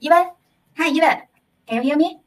Ivan. Hi, Ivan. Can you hear me?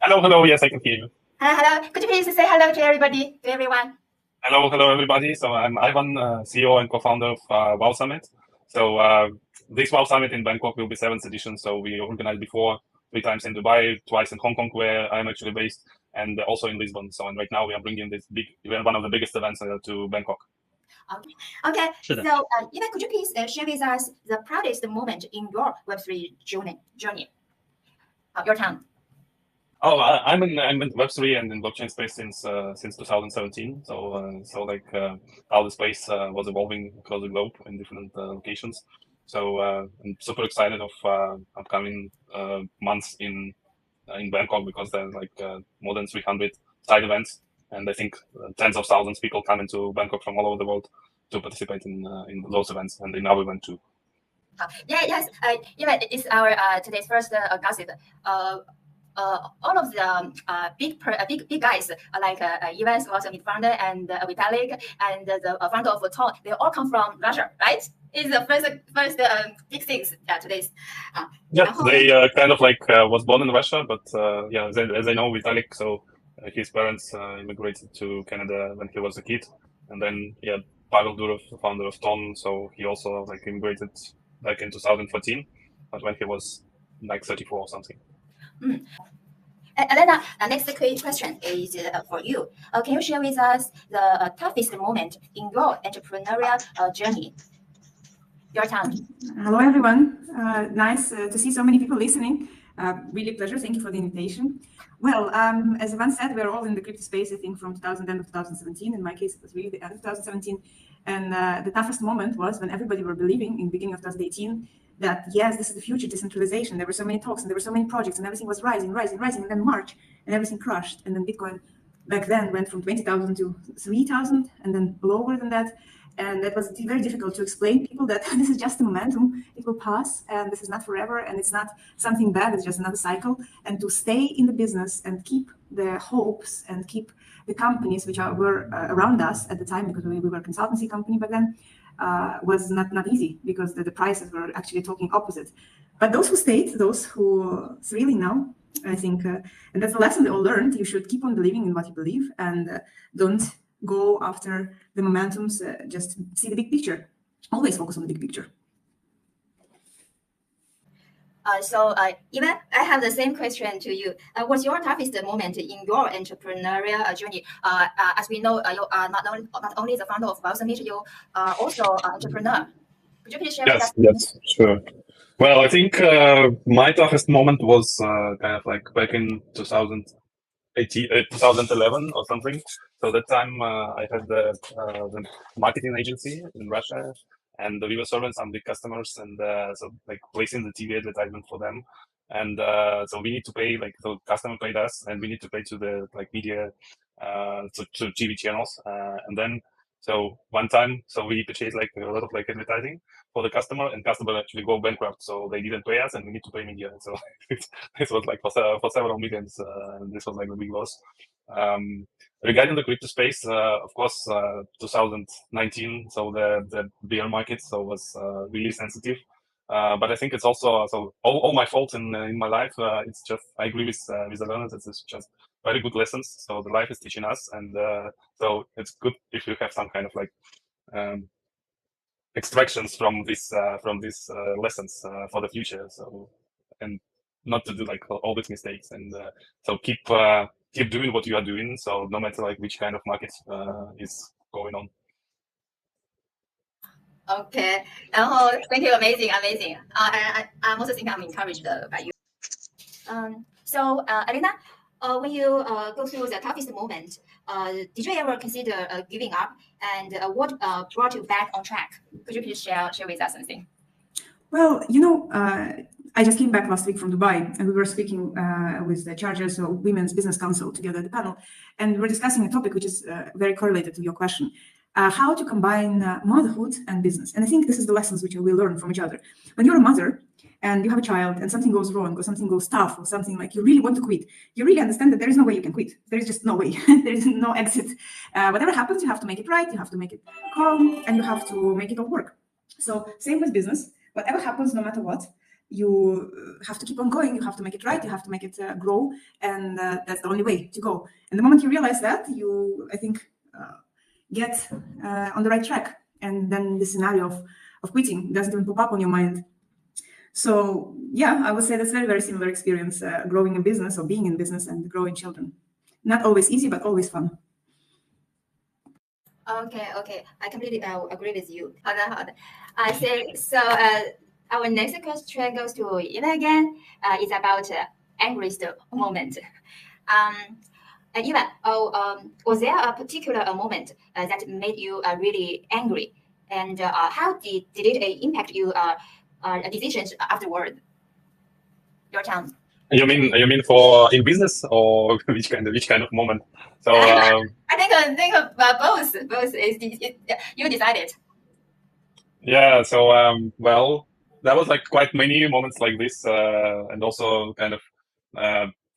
Hello. Yes, I can hear you. Hello. Could you please say hello to everybody, to everyone? Hello, everybody. So I'm Ivan, CEO and co-founder of WOW Summit. So this WOW Summit in Bangkok will be 7th edition. So we organized before 3 times in Dubai, twice in Hong Kong, where I'm actually based, and also in Lisbon. So and right now we are bringing this big event, one of the biggest events to Bangkok. Okay. So Ivan, could you please share with us the proudest moment in your Web3 journey? Your time. Oh, I'm in Web3 and in blockchain space since 2017. So how the space was evolving across the globe in different locations. So I'm super excited of upcoming months in Bangkok, because there's more than 300 side events, and I think tens of thousands of people come into Bangkok from all over the world to participate in those events and in our event too. Yes. Ivan, it's our today's first gossip. All of the big guys like Ivan was a founder, and Vitalik and the founder of Tom, they all come from Russia, right? It's the first big things today's. Yeah, they kind of was born in Russia, but as I know, Vitalik, so his parents immigrated to Canada when he was a kid, and then Pavel Durov, founder of Tom, so he also immigrated back in 2014, but when he was 34 or something. Alena, next question is for you. Can you share with us the toughest moment in your entrepreneurial journey? Your time. Hello, everyone. Nice to see so many people listening. Really pleasure. Thank you for the invitation. Well, as Ivan said, we're all in the crypto space, I think, from end of 2017. In my case, it was really the end of 2017. And the toughest moment was when everybody were believing in the beginning of 2018 that, yes, this is the future, decentralization. There were so many talks and there were so many projects and everything was rising. And then March and everything crashed. And then Bitcoin back then went from 20,000 to 3,000 and then lower than that. And that was very difficult to explain to people that this is just a momentum, it will pass, and this is not forever, and it's not something bad, it's just another cycle. And to stay in the business and keep the hopes and keep the companies which were around us at the time, because we were a consultancy company back then, was not easy, because the prices were actually talking opposite. But those who stayed, those who really know, I think, and that's the lesson they all learned, you should keep on believing in what you believe, and don't go after the momentums, just see the big picture. Always focus on the big picture. Ivan, I have the same question to you. What's your toughest moment in your entrepreneurial journey? As we know, you are not only the founder of WOW Summit, you are also an entrepreneur. Could you please share with us? Yes, sure. Well, I think my toughest moment was back in 2011 or something. So that time I had the marketing agency in Russia, and we were serving some big customers, and placing the TV advertisement for them. And so we need to pay, the customer paid us, and we need to pay to the media, to TV channels. And then so one time, so we purchased a lot of advertising for the customer, and customer actually go bankrupt. So they didn't pay us, and we need to pay media. So this was for several millions, and this was a big loss. Regarding the crypto space, of course, 2019, so the bear market was really sensitive. But I think it's also all my fault in my life. It's just I agree with Alena that it's just very good lessons. So the life is teaching us, and so it's good if you have some kind of extractions from these lessons for the future. So, and not to do all these mistakes, and so keep doing what you are doing. So no matter which kind of market is going on. Okay. Thank you. Amazing. I'm also think I'm encouraged by you. So Alena, when you go through the toughest moment, did you ever consider giving up, and what brought you back on track? Could you please share with us something? Well, I just came back last week from Dubai, and we were speaking with the chargers of Women's Business Council together at the panel, and we're discussing a topic which is very correlated to your question. How to combine motherhood and business. And I think this is the lessons which we learn from each other. When you're a mother and you have a child and something goes wrong or something goes tough or something you really want to quit, you really understand that there is no way you can quit. There is just no way. There is no exit. Whatever happens, you have to make it right. You have to make it calm, and you have to make it all work. So same with business. Whatever happens, no matter what, you have to keep on going. You have to make it right. You have to make it grow, and that's the only way to go. And the moment you realize that, you, I think, get on the right track, and then the scenario of quitting doesn't even pop up on your mind. So yeah, I would say that's very, very similar experience, growing a business or being in business and growing children. Not always easy, but always fun. Okay, I completely agree with you. 好的. I think so. Our next question goes to Ivan again. It's about angriest moment. Ivan, was there a particular moment that made you really angry, and how did it impact you decisions afterward? Your turn. You mean for in business, or which kind of moment? So I think both. Both is you decided. Yeah. So well, there was like quite many moments like this, and also kind of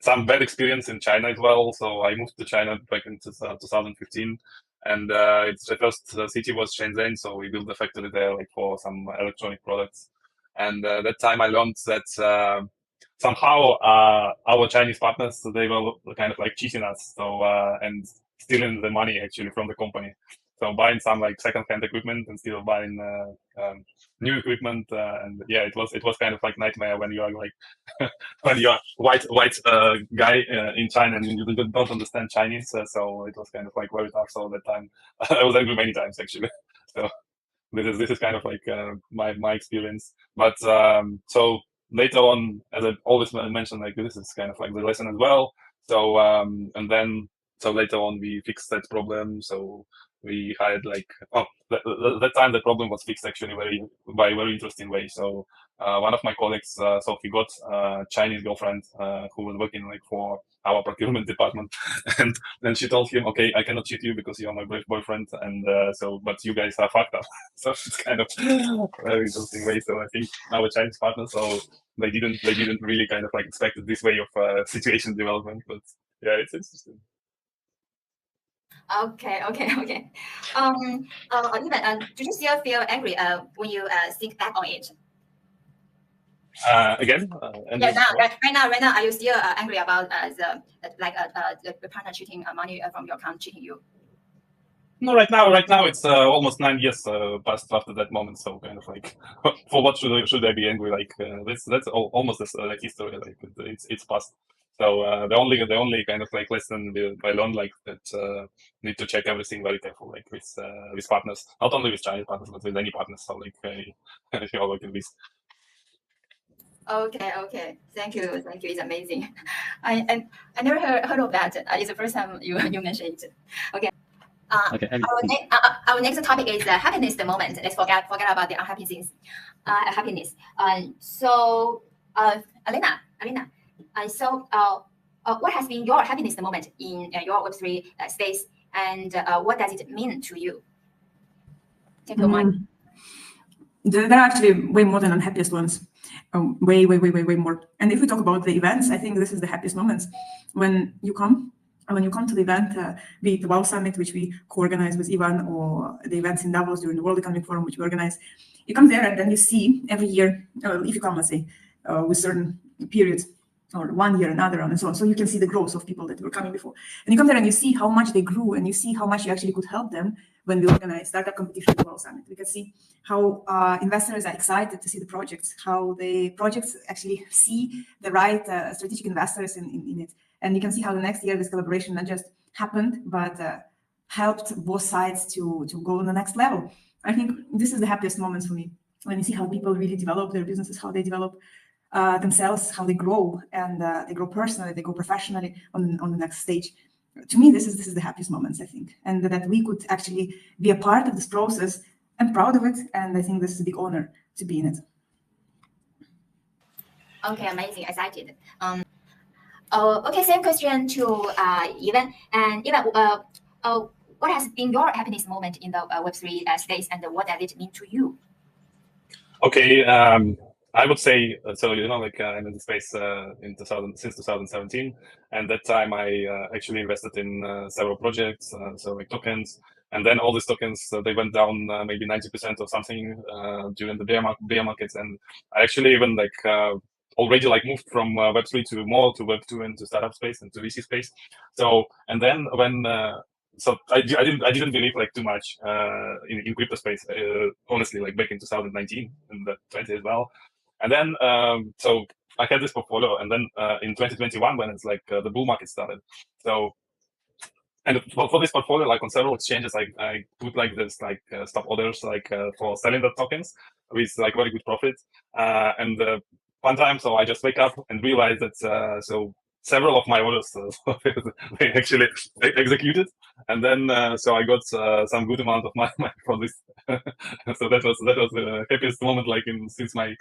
some bad experience in China as well. So I moved to China back in 2015, and it's the first city was Shenzhen. So we built a factory there, like for some electronic products. And that time I learned that somehow our Chinese partners, they were kind of like cheating us, so and stealing the money actually from the company. So buying some like second-hand equipment instead of buying new equipment, and yeah, it was kind of like nightmare when you are like when you are white guy in China and you don't understand Chinese. So it was kind of like very tough. So that time I was angry many times actually. So this is kind of like my experience. But so later on, as I always mentioned, like this is kind of like the lesson as well. So and then so later on we fixed that problem. So we hired like that time the problem was fixed actually by a very interesting way. So one of my colleagues, so he got a Chinese girlfriend who was working like for our procurement department, and then she told him, okay, I cannot cheat you because you're my boyfriend, and so but you guys are fucked up. So it's kind of very interesting way. So I think our Chinese partners, so they didn't really kind of like expect this way of situation development, but yeah, it's interesting. Okay. Ivan, do you still feel angry when you think back on it? Again? Right now, are you still angry about the partner cheating money from your account, cheating you? No, right now it's almost 9 years passed after that moment. So kind of like, for what should I be angry? Like that's almost like history. Like it's past. So the only kind of like lesson I learned like that need to check everything very careful, like with partners, not only with Chinese partners but with any partners. So like if you're working with. Okay. Thank you. It's amazing. I never heard of that. It's the first time you mentioned it. Okay. Okay. Our next topic is happiness. The moment. Let's forget about the unhappy things. Happiness. So, Alena. So, what has been your happiness the moment in your Web3 space, and what does it mean to you? Take your mind. There are actually way more than unhappiest ones. Way more. And if we talk about the events, I think this is the happiest moments when you come to the event, be it the WOW Summit, which we co-organize with Ivan, or the events in Davos during the World Economic Forum, which we organize. You come there and then you see every year, if you come, let's say, with certain periods, or 1 year, another, and so on. So you can see the growth of people that were coming before. And you come there and you see how much they grew, and you see how much you actually could help them when we organize startup competition at the WOW Summit. We can see how investors are excited to see the projects, how the projects actually see the right strategic investors in it. And you can see how the next year this collaboration not just happened, but helped both sides to go on the next level. I think this is the happiest moments for me, when you see how people really develop their businesses, how they develop themselves, how they grow, and they grow personally, they grow professionally on the next stage. To me, this is the happiest moments, I think, and that we could actually be a part of this process. I'm proud of it, and I think this is a big honor to be in it. Okay, amazing, excited. Okay, same question to Ivan. And Ivan, what has been your happiness moment in the Web3 space, and what does it mean to you? Okay, I would say so. Like I'm in the space since 2017, and that time I actually invested in several projects, so like tokens, And then all these tokens, they went down maybe 90% or something during the bear markets. And I actually even already moved from Web3 to Web2 and to startup space and to VC space. So, and then when so I didn't believe too much in crypto space, honestly, back in 2019 and 20 as well. And then so I had this portfolio, and then in 2021 when it's the bull market started. So, and for this portfolio, on several exchanges, I put this stop orders for selling the tokens with very good profit. And one time, so I just wake up and realize that so several of my orders they actually executed, and then so I got some good amount of money for this. So that was the happiest moment since my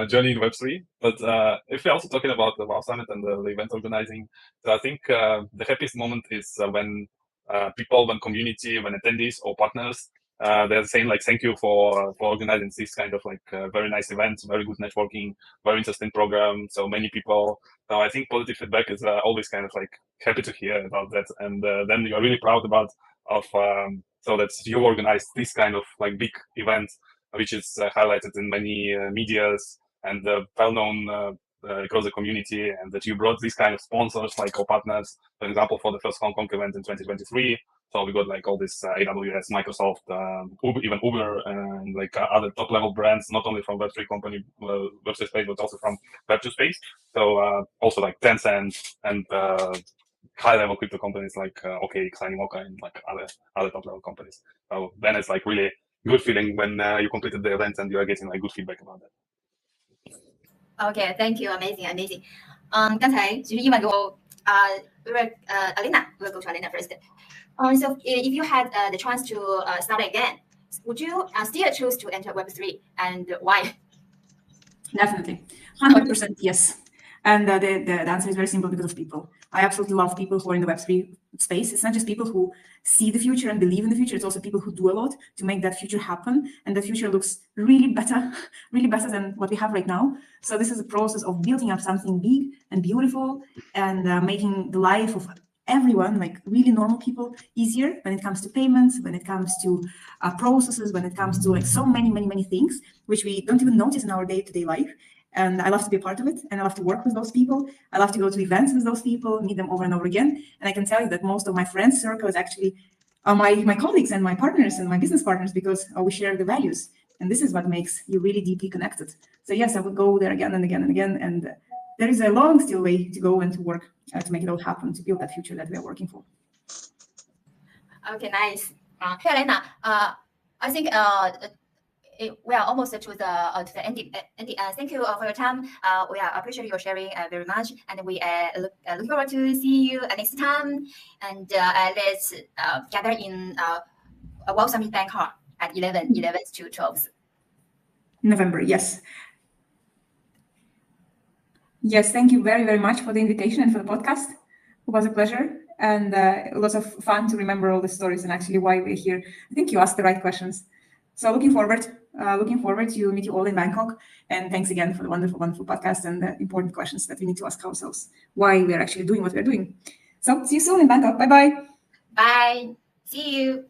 journey in Web3. But if we're also talking about the WOW Summit and the event organizing, so I think the happiest moment is when people, when community, when attendees or partners, they're saying thank you for organizing this kind of very nice events, very good networking, very interesting program, so many people. So I think positive feedback is always kind of happy to hear about that, and then you're really proud so that you organize this kind of big event, which is highlighted in many medias and well-known across the community, and that you brought these kind of sponsors or partners. For example, for the first Hong Kong event in 2023, so we got all this AWS, Microsoft, Uber, even Uber, and other top-level brands, not only from Web3 company, Web3 space, but also from Web2 space. So also Tencent and high-level crypto companies OKX, Animoca, and other top-level companies. So then it's really good feeling when you completed the event and you are getting good feedback about that. Okay, thank you. Amazing. 刚才其实伊万给我Alena, we'll go to Alena first. So if you had the chance to start again, would you still choose to enter Web3, and why? Definitely, 100% yes. And the answer is very simple: because of people. I absolutely love people who are in the Web3 space. It's not just people who see the future and believe in the future. It's also people who do a lot to make that future happen. And the future looks really better than what we have right now. So this is a process of building up something big and beautiful, and making the life of everyone, really normal people, easier when it comes to payments, when it comes to processes, when it comes to so many things, which we don't even notice in our day-to-day life. And I love to be a part of it, and I love to work with those people. I love to go to events with those people, meet them over and over again. And I can tell you that most of my friends circle is actually my colleagues and my partners and my business partners, because we share the values. And this is what makes you really deeply connected. So yes, I would go there again and again and again. And there is a long still way to go and to work to make it all happen, to build that future that we are working for. Okay, nice. Hey, Alena, I think we are almost to the ending. Thank you for your time. We appreciate your sharing very much, and we look forward to see you next time. And let's gather in WOW Summit Bangkok at 11th to 12th November. Yes. Yes, thank you very much for the invitation and for the podcast. It was a pleasure, and lots of fun to remember all the stories and actually why we're here. I think you asked the right questions. So looking forward to meet you all in Bangkok. And thanks again for the wonderful podcast and the important questions that we need to ask ourselves, why we are actually doing what we're doing. So see you soon in Bangkok. Bye-bye. Bye. See you.